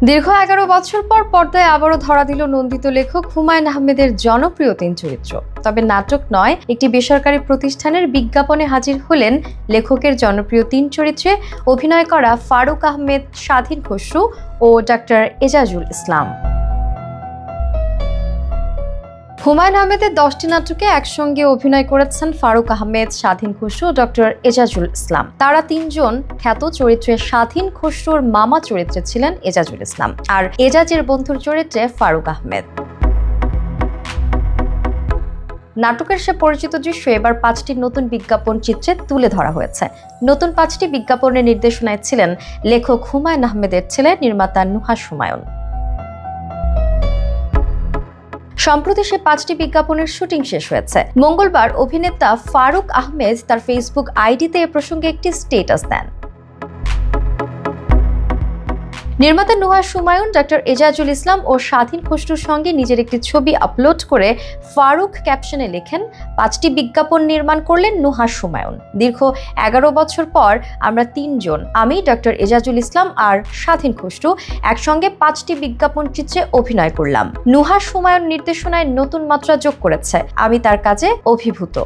দীর্ঘ 11 বছর পর পর্দায় আবারও ধরা দিল নন্দিত লেখক হুমায়ূন আহমেদের জনপ্রিয় 3 চরিত্র। তবে নাটক নয়, একটি বেসরকারি প্রতিষ্ঠানের বিজ্ঞাপনে হাজির হলেন লেখকের জনপ্রিয় 3 চরিত্রে অভিনয় করা ফারুক আহমেদ, স্বাধীন খসরু ও ডাক্তার এজাজুল ইসলাম। হুমায়ূন আহমেদের 10টি নাটকে একসঙ্গে অভিনয় করেছেন ফারুক আহমেদ, স্বাধীন খসরু ও ডক্টর এজাজুল ইসলাম। তারা 3 জন খ্যাত চরিত্রে স্বাধীন খসরুর মামা চরিত্রে ছিলেন এজাজুল ইসলাম, আর এজাজের বন্ধুর চরিত্রে ফারুক আহমেদ। নাটকের সে পরিচিত দৃশ্য এবার 5টি নতুন বিজ্ঞাপন চিত্রে তুলে ধরা হয়েছে। নতুন 5টি বিজ্ঞাপনের নির্দেশনায় ছিলেন লেখক হুমায়ূন আহমেদের ছেলে নির্মাতা নুহাশ হুমায়ুন। সম্প্রতি সে 5টি বিজ্ঞাপনের শুটিং শেষ হয়েছে। মঙ্গলবার অভিনেতা ফারুক আহমেদ তার ফেসবুক আইডিতে এ প্রসঙ্গে একটি স্ট্যাটাস দেন। নির্মাতা নুহাশ হুমায়ুন, ডাক্তার এজাজুল ইসলাম ও স্বাধীন খসরুর সঙ্গে নিজের একটি ছবি আপলোড করে ফারুক ক্যাপশনে লেখেন, 5টি বিজ্ঞাপন নির্মাণ করলেন নুহাশ হুমায়ুন। দীর্ঘ 11 বছর পর আমরা 3 জন, আমি, ডাক্তার এজাজুল ইসলাম আর স্বাধীন খসরু একসঙ্গে 5টি বিজ্ঞাপন চিত্রে অভিনয় করলাম। নুহাশ হুমায়ুন নির্দেশনায় নতুন মাত্রা যোগ করেছে, আমি তার কাজে অভিভূত।